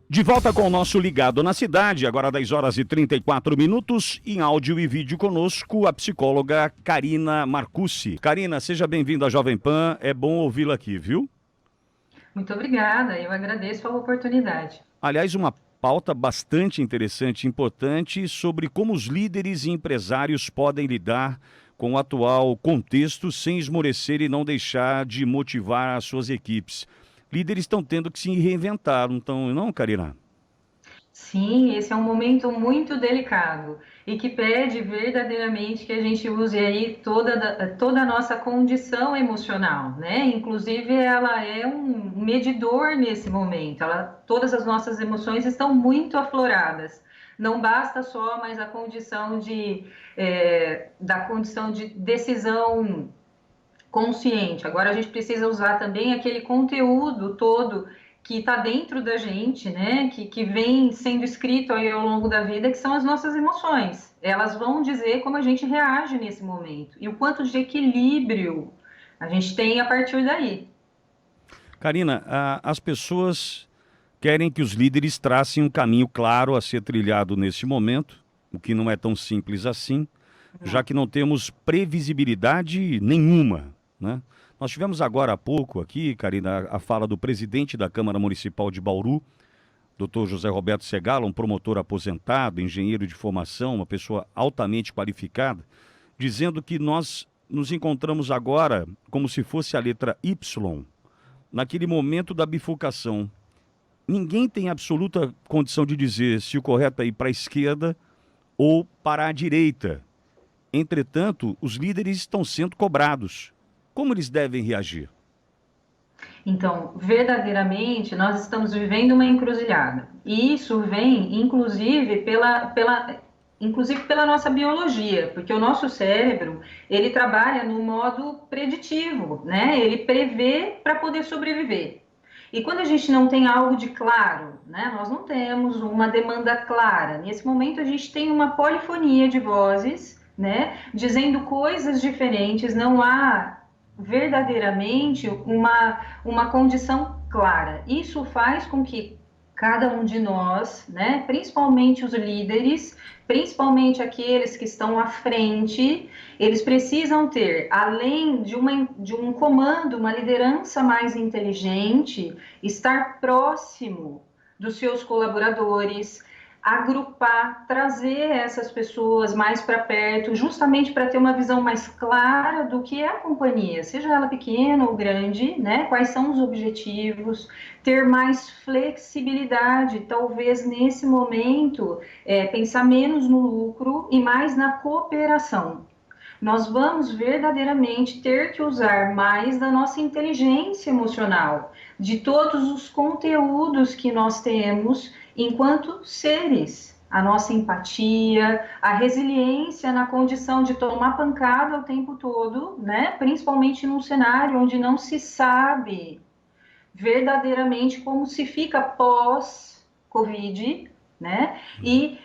De volta com o nosso Ligado na Cidade, agora 10 horas e 34 minutos, em áudio e vídeo conosco, a psicóloga Karina Marcucci. Karina, seja bem-vinda à Jovem Pan, é bom ouvi-la aqui, viu? Muito obrigada, eu agradeço a oportunidade. Aliás, uma pauta bastante interessante e importante sobre como os líderes e empresários podem lidar com o atual contexto sem esmorecer e não deixar de motivar as suas equipes. Líderes estão tendo que se reinventar, não, Karina? Sim, esse é um momento muito delicado e que pede verdadeiramente que a gente use aí toda a nossa condição emocional, né? Inclusive, ela é um medidor nesse momento. Todas as nossas emoções estão muito afloradas. Não basta só mais a condição da condição de decisão consciente. Agora a gente precisa usar também aquele conteúdo todo que está dentro da gente, né? Que vem sendo escrito aí ao longo da vida, que são as nossas emoções. Elas vão dizer como a gente reage nesse momento e o quanto de equilíbrio a gente tem a partir daí. Karina, as pessoas querem que os líderes tracem um caminho claro a ser trilhado nesse momento, o que não é tão simples assim, já que não temos previsibilidade nenhuma, né? Nós tivemos agora há pouco aqui, Karina, a fala do presidente da Câmara Municipal de Bauru, Dr. José Roberto Segala, um promotor aposentado, engenheiro de formação, uma pessoa altamente qualificada, dizendo que nós nos encontramos agora como se fosse a letra Y, naquele momento da bifurcação. Ninguém tem absoluta condição de dizer se o correto é ir para a esquerda ou para a direita. Entretanto, os líderes estão sendo cobrados. Como eles devem reagir? Então, verdadeiramente, nós estamos vivendo uma encruzilhada. E isso vem, inclusive pela nossa biologia, porque o nosso cérebro, ele trabalha no modo preditivo, né? Ele prevê para poder sobreviver. E quando a gente não tem algo de claro, né? Nós não temos uma demanda clara. Nesse momento, a gente tem uma polifonia de vozes, né? Dizendo coisas diferentes, não há verdadeiramente uma condição clara. Isso faz com que cada um de nós, né, principalmente os líderes, principalmente aqueles que estão à frente, eles precisam ter, além de um comando, uma liderança mais inteligente, estar próximo dos seus colaboradores, agrupar, trazer essas pessoas mais para perto, justamente para ter uma visão mais clara do que é a companhia, seja ela pequena ou grande, né? Quais são os objetivos, ter mais flexibilidade, talvez nesse momento, pensar menos no lucro e mais na cooperação. Nós vamos verdadeiramente ter que usar mais da nossa inteligência emocional, de todos os conteúdos que nós temos enquanto seres. A nossa empatia, a resiliência na condição de tomar pancada o tempo todo, né? Principalmente num cenário onde não se sabe verdadeiramente como se fica pós-Covid, né? E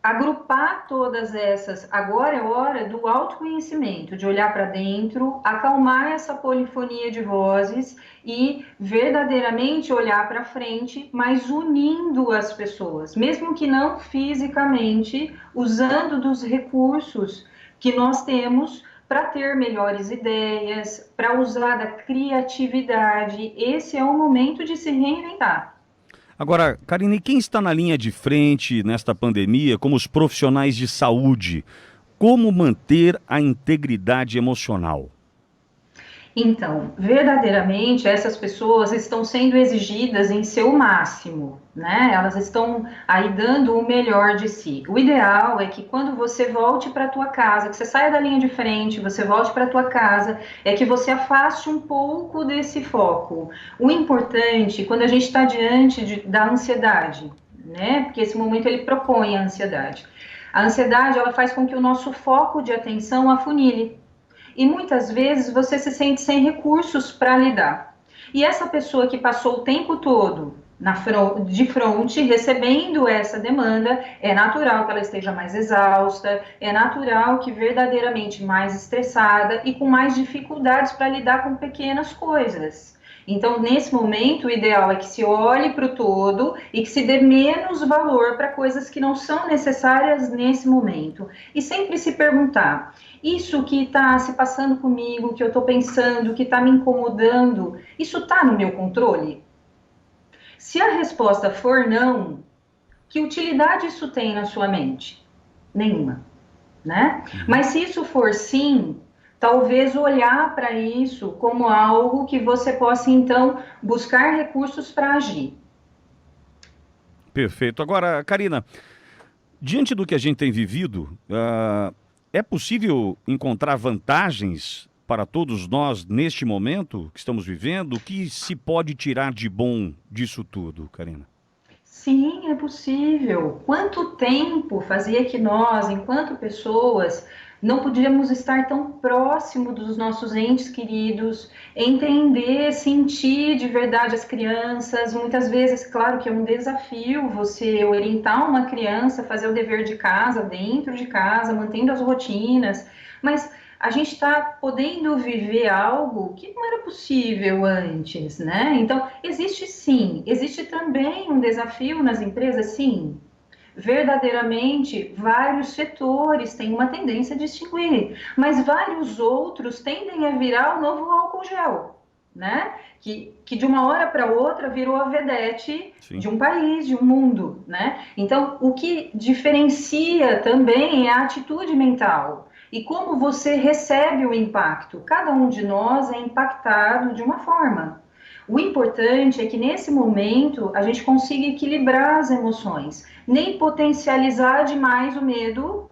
agrupar todas essas, agora é hora do autoconhecimento, de olhar para dentro, acalmar essa polifonia de vozes e verdadeiramente olhar para frente, mas unindo as pessoas, mesmo que não fisicamente, usando dos recursos que nós temos para ter melhores ideias, para usar da criatividade. Esse é o momento de se reinventar. Agora, Karine, quem está na linha de frente nesta pandemia, como os profissionais de saúde, como manter a integridade emocional? Então, verdadeiramente, essas pessoas estão sendo exigidas em seu máximo, né? Elas estão aí dando o melhor de si. O ideal é que quando você volte para a tua casa, que você saia da linha de frente, você volte para a tua casa, é que você afaste um pouco desse foco. O importante, quando a gente está diante da ansiedade, né? Porque esse momento ele propõe a ansiedade. A ansiedade, ela faz com que o nosso foco de atenção afunile. E muitas vezes você se sente sem recursos para lidar. E essa pessoa que passou o tempo todo de frente, recebendo essa demanda, é natural que ela esteja mais exausta, é natural que verdadeiramente mais estressada e com mais dificuldades para lidar com pequenas coisas. Então, nesse momento, o ideal é que se olhe para o todo e que se dê menos valor para coisas que não são necessárias nesse momento. E sempre se perguntar, isso que está se passando comigo, que eu estou pensando, que está me incomodando, isso está no meu controle? Se a resposta for não, que utilidade isso tem na sua mente? Nenhuma, né? Mas se isso for sim, talvez olhar para isso como algo que você possa, então, buscar recursos para agir. Perfeito. Agora, Karina, diante do que a gente tem vivido, é possível encontrar vantagens para todos nós neste momento que estamos vivendo? O que se pode tirar de bom disso tudo, Karina? Sim, é possível. Quanto tempo fazia que nós, enquanto pessoas, não podíamos estar tão próximo dos nossos entes queridos, entender, sentir de verdade as crianças. Muitas vezes, claro que é um desafio você orientar uma criança a fazer o dever de casa, dentro de casa, mantendo as rotinas, mas a gente está podendo viver algo que não era possível antes, né? Então, existe sim, existe também um desafio nas empresas, sim. Verdadeiramente, vários setores têm uma tendência a distinguir, mas vários outros tendem a virar o novo álcool gel, né? Que de uma hora para outra virou a vedete Sim. de um país, de um mundo, né? Então, o que diferencia também é a atitude mental e como você recebe o impacto. Cada um de nós é impactado de uma forma. O importante é que nesse momento a gente consiga equilibrar as emoções, nem potencializar demais o medo,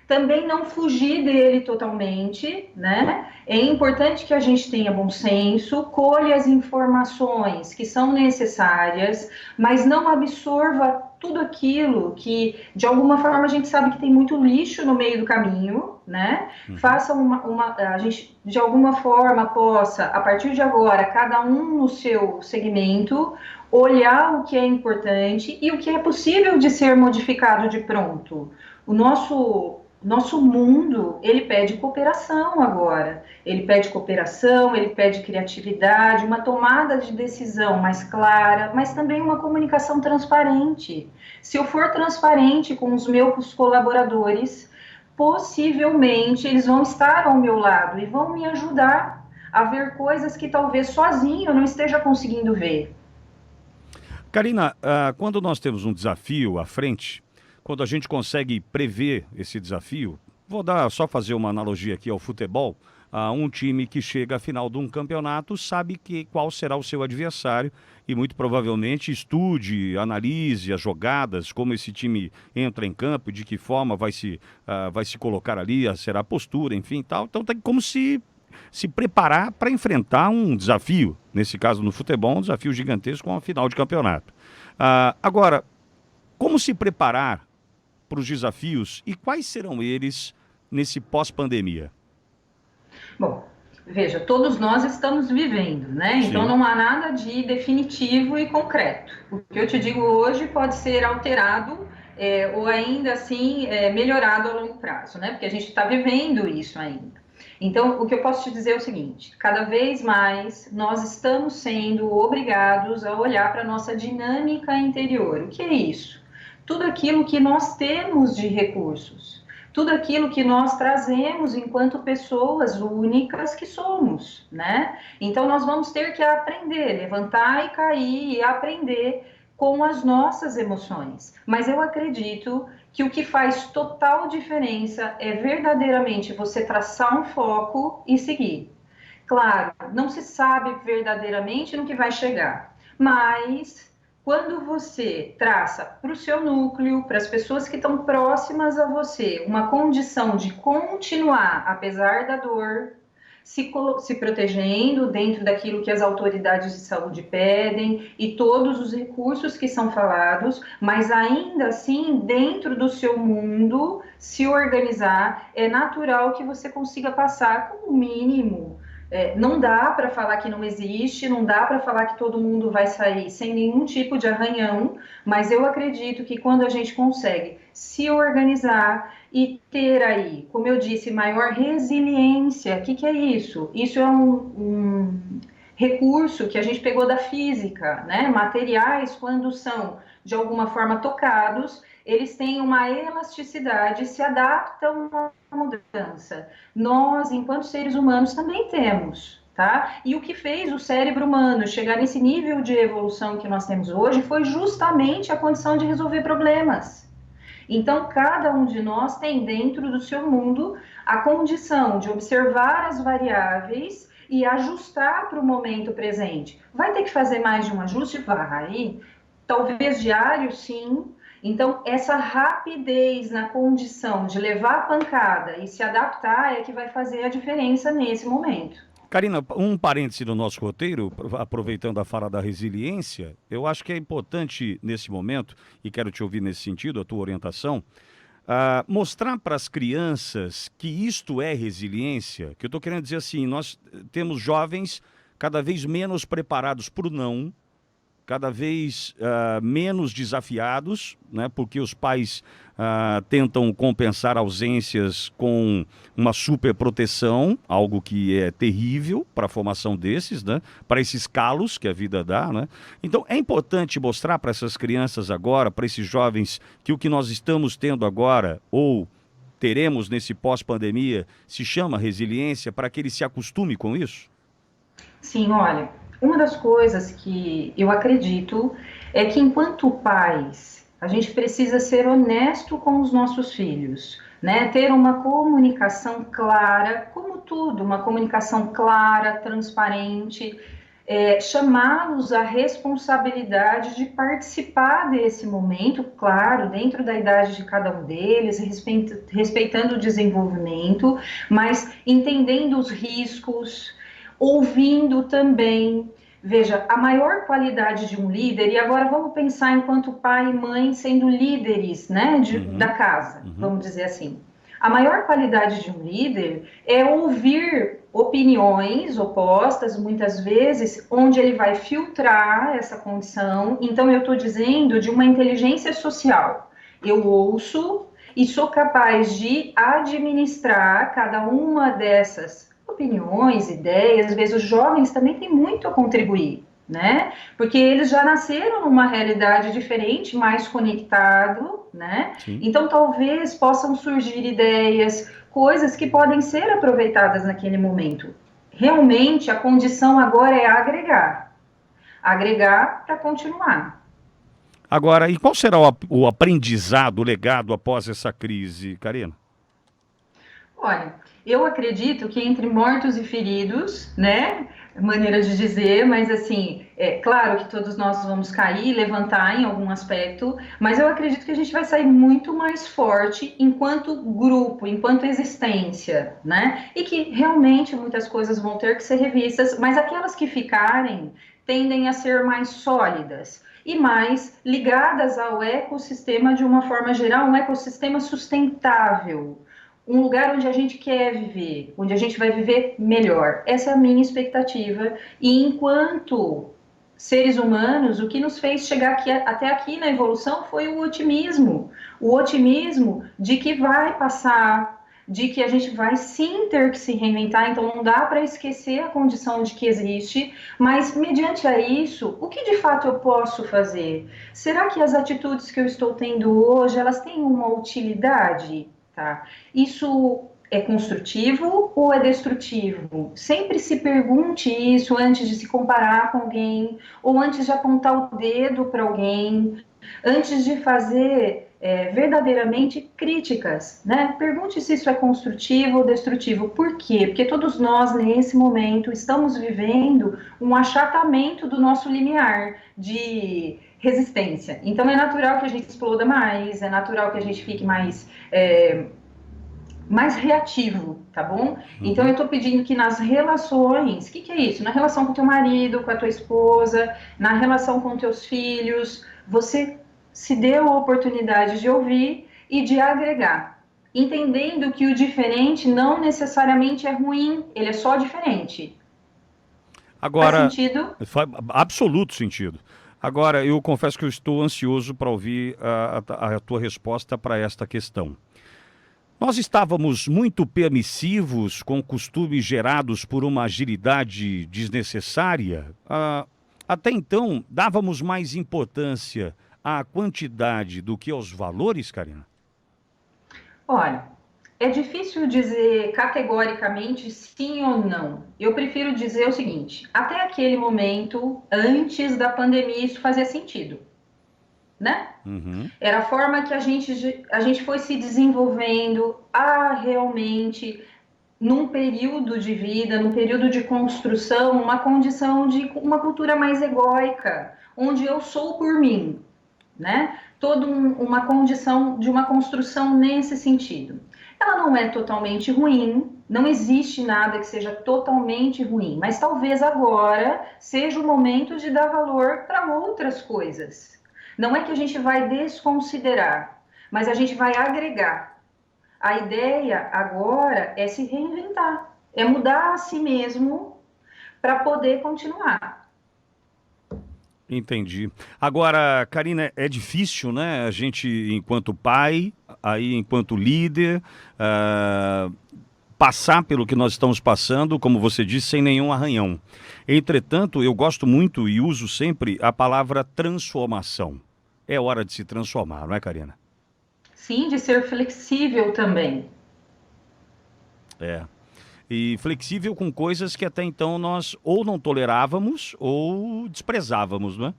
também não fugir dele totalmente, né? É importante que a gente tenha bom senso, colha as informações que são necessárias, mas não absorva tudo aquilo que, de alguma forma, a gente sabe que tem muito lixo no meio do caminho, né? Faça a gente, de alguma forma, possa, a partir de agora, cada um no seu segmento, olhar o que é importante e o que é possível de ser modificado de pronto. O nosso mundo, ele pede cooperação agora. Ele pede cooperação, ele pede criatividade, uma tomada de decisão mais clara, mas também uma comunicação transparente. Se eu for transparente com os meus colaboradores, possivelmente eles vão estar ao meu lado e vão me ajudar a ver coisas que talvez sozinho eu não esteja conseguindo ver. Karina, quando nós temos um desafio à frente, quando a gente consegue prever esse desafio, vou só fazer uma analogia aqui ao futebol. Um time que chega à final de um campeonato sabe qual será o seu adversário e muito provavelmente estude, analise as jogadas, como esse time entra em campo, de que forma vai se colocar ali, será a postura, enfim, tal. Então tem como se preparar para enfrentar um desafio, nesse caso no futebol, um desafio gigantesco com a final de campeonato. Agora, como se preparar para os desafios e quais serão eles nesse pós-pandemia? Bom, veja, todos nós estamos vivendo, né? Então Sim. não há nada de definitivo e concreto. O que eu te digo hoje pode ser alterado ou ainda assim melhorado a longo prazo, né? Porque a gente está vivendo isso ainda. Então, o que eu posso te dizer é o seguinte: cada vez mais nós estamos sendo obrigados a olhar para a nossa dinâmica interior. O que é isso? Tudo aquilo que nós temos de recursos, tudo aquilo que nós trazemos enquanto pessoas únicas que somos, né? Então, nós vamos ter que aprender, levantar e cair e aprender com as nossas emoções. Mas eu acredito que o que faz total diferença é verdadeiramente você traçar um foco e seguir. Claro, não se sabe verdadeiramente no que vai chegar, mas quando você traça para o seu núcleo, para as pessoas que estão próximas a você, uma condição de continuar, apesar da dor, se protegendo dentro daquilo que as autoridades de saúde pedem e todos os recursos que são falados, mas ainda assim, dentro do seu mundo, se organizar, é natural que você consiga passar com o mínimo. Não dá para falar que não existe, não dá para falar que todo mundo vai sair sem nenhum tipo de arranhão, mas eu acredito que quando a gente consegue se organizar e ter aí, como eu disse, maior resiliência. O que é isso? Isso é recurso que a gente pegou da física, né? Materiais, quando são de alguma forma tocados, eles têm uma elasticidade, se adaptam à mudança. Nós, enquanto seres humanos, também temos, tá? E o que fez o cérebro humano chegar nesse nível de evolução que nós temos hoje foi justamente a condição de resolver problemas. Então, cada um de nós tem dentro do seu mundo a condição de observar as variáveis e ajustar para o momento presente. Vai ter que fazer mais de um ajuste? Vai. Talvez diário, sim. Então, essa rapidez na condição de levar a pancada e se adaptar é que vai fazer a diferença nesse momento. Karina, um parêntese do nosso roteiro, aproveitando a fala da resiliência, eu acho que é importante nesse momento, e quero te ouvir nesse sentido, a tua orientação, mostrar para as crianças que isto é resiliência, que eu estou querendo dizer assim, nós temos jovens cada vez menos preparados para o não, cada vez menos desafiados, né, porque os pais tentam compensar ausências com uma superproteção, algo que é terrível para a formação desses, né, para esses calos que a vida dá. Né? Então é importante mostrar para essas crianças agora, para esses jovens, que o que nós estamos tendo agora, ou teremos nesse pós-pandemia, se chama resiliência, para que eles se acostumem com isso? Sim, olha, uma das coisas que eu acredito é que, enquanto pais, a gente precisa ser honesto com os nossos filhos, né? Ter uma comunicação clara, como tudo, uma comunicação clara, transparente, chamá-los à responsabilidade de participar desse momento, claro, dentro da idade de cada um deles, respeitando o desenvolvimento, mas entendendo os riscos, ouvindo também. Veja, a maior qualidade de um líder, e agora vamos pensar enquanto pai e mãe sendo líderes, né, da casa, vamos dizer assim. A maior qualidade de um líder é ouvir opiniões opostas, muitas vezes, onde ele vai filtrar essa condição. Então, eu estou dizendo de uma inteligência social. Eu ouço e sou capaz de administrar cada uma dessas opiniões, ideias. Às vezes os jovens também têm muito a contribuir, né? Porque eles já nasceram numa realidade diferente, mais conectado, né? Sim. Então talvez possam surgir ideias, coisas que podem ser aproveitadas naquele momento. Realmente a condição agora é agregar para continuar. Agora, e qual será o aprendizado, o legado após essa crise, Karina? Olha, eu acredito que entre mortos e feridos, né, maneira de dizer, mas assim, é claro que todos nós vamos cair, levantar em algum aspecto, mas eu acredito que a gente vai sair muito mais forte enquanto grupo, enquanto existência, né, e que realmente muitas coisas vão ter que ser revistas, mas aquelas que ficarem tendem a ser mais sólidas e mais ligadas ao ecossistema de uma forma geral, um ecossistema sustentável. Um lugar onde a gente quer viver, onde a gente vai viver melhor. Essa é a minha expectativa. E enquanto seres humanos, o que nos fez chegar até aqui na evolução foi o otimismo. O otimismo de que vai passar, de que a gente vai sim ter que se reinventar. Então não dá para esquecer a condição de que existe, mas mediante a isso, o que de fato eu posso fazer? Será que as atitudes que eu estou tendo hoje, elas têm uma utilidade? Tá. Isso é construtivo ou é destrutivo? Sempre se pergunte isso antes de se comparar com alguém, ou antes de apontar o dedo para alguém, antes de fazer verdadeiramente críticas, né? Pergunte se isso é construtivo ou destrutivo. Por quê? Porque todos nós, nesse momento, estamos vivendo um achatamento do nosso limiar de resistência. Então é natural que a gente exploda mais, é natural que a gente fique mais reativo, tá bom? Então eu tô pedindo que nas relações, o que é isso? Na relação com teu marido, com a tua esposa, na relação com teus filhos, você se dê a oportunidade de ouvir e de agregar, entendendo que o diferente não necessariamente é ruim, ele é só diferente. Agora, faz sentido? Faz absoluto sentido. Agora, eu confesso que eu estou ansioso para ouvir a tua resposta para esta questão. Nós estávamos muito permissivos com costumes gerados por uma agilidade desnecessária. Até então, dávamos mais importância à quantidade do que aos valores, Karina? Olha, é difícil dizer categoricamente sim ou não. Eu prefiro dizer o seguinte: até aquele momento, antes da pandemia, isso fazia sentido, né? Uhum. Era a forma que a gente foi se desenvolvendo realmente, num período de vida, num período de construção, uma condição de uma cultura mais egóica, onde eu sou por mim, né? Uma condição de uma construção nesse sentido. Ela não é totalmente ruim, não existe nada que seja totalmente ruim, mas talvez agora seja o momento de dar valor para outras coisas. Não é que a gente vai desconsiderar, mas a gente vai agregar. A ideia agora é se reinventar, é mudar a si mesmo para poder continuar. Entendi. Agora, Karina, é difícil, né? A gente, enquanto pai, aí enquanto líder, passar pelo que nós estamos passando, como você disse, sem nenhum arranhão. Entretanto, eu gosto muito e uso sempre a palavra transformação. É hora de se transformar, não é, Karina? Sim, de ser flexível também. É. E flexível com coisas que até então nós ou não tolerávamos ou desprezávamos, não é?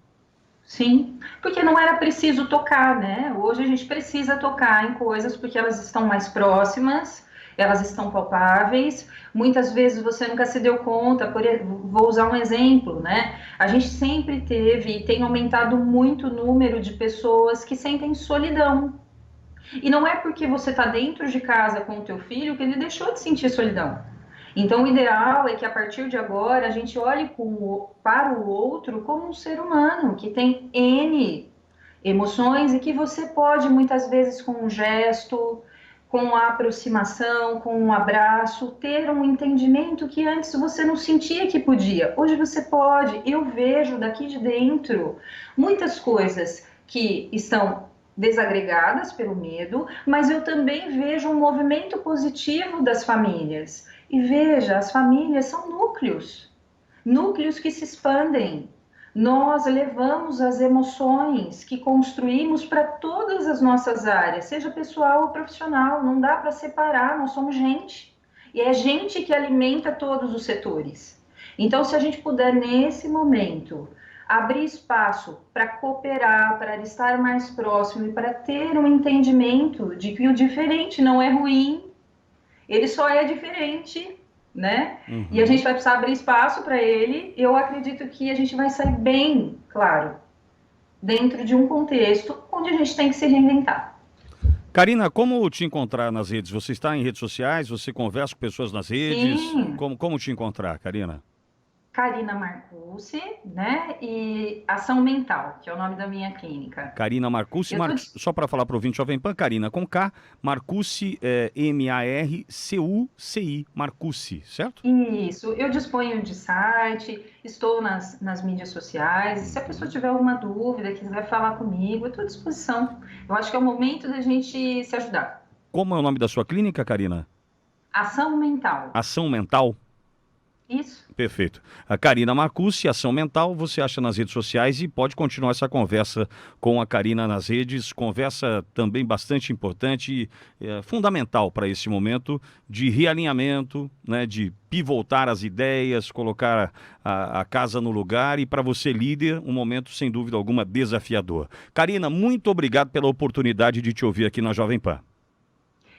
Sim, porque não era preciso tocar, né? Hoje a gente precisa tocar em coisas porque elas estão mais próximas, elas estão palpáveis. Muitas vezes você nunca se deu conta, vou usar um exemplo, né? A gente sempre teve e tem aumentado muito o número de pessoas que sentem solidão. E não é porque você está dentro de casa com o teu filho que ele deixou de sentir solidão. Então, o ideal é que a partir de agora a gente olhe para o outro como um ser humano que tem N emoções e que você pode muitas vezes com um gesto, com a aproximação, com um abraço, ter um entendimento que antes você não sentia que podia. Hoje você pode. Eu vejo daqui de dentro muitas coisas que estão desagregadas pelo medo, mas eu também vejo um movimento positivo das famílias. E veja, as famílias são núcleos que se expandem. Nós levamos as emoções que construímos para todas as nossas áreas, seja pessoal ou profissional, não dá para separar, nós somos gente. E é gente que alimenta todos os setores. Então, se a gente puder, nesse momento, abrir espaço para cooperar, para estar mais próximo e para ter um entendimento de que o diferente não é ruim, ele só é diferente, né? Uhum. E a gente vai precisar abrir espaço para ele. Eu acredito que a gente vai sair bem, claro, dentro de um contexto onde a gente tem que se reinventar. Karina, como te encontrar nas redes? Você está em redes sociais? Você conversa com pessoas nas redes? Sim. Como te encontrar, Karina? Karina Marcucci, né? E Ação Mental, que é o nome da minha clínica. Karina Marcucci, só para falar para o ouvinte Jovem Pan, Karina com K, Marcucci, Marcucci, Marcucci, certo? Isso, eu disponho de site, estou nas mídias sociais, se a pessoa tiver alguma dúvida, quiser falar comigo, eu estou à disposição. Eu acho que é o momento da gente se ajudar. Como é o nome da sua clínica, Karina? Ação Mental. Ação Mental? Isso. Perfeito. A Karina Marcucci, Ação Mental, você acha nas redes sociais e pode continuar essa conversa com a Karina nas redes. Conversa também bastante importante e fundamental para esse momento de realinhamento, né, de pivotar as ideias, colocar a casa no lugar e para você líder, um momento sem dúvida alguma desafiador. Karina, muito obrigado pela oportunidade de te ouvir aqui na Jovem Pan.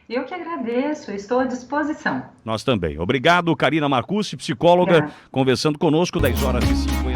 Eu que agradeço, estou à disposição. Nós também. Obrigado, Karina Marcucci, psicóloga, conversando conosco, 10h50.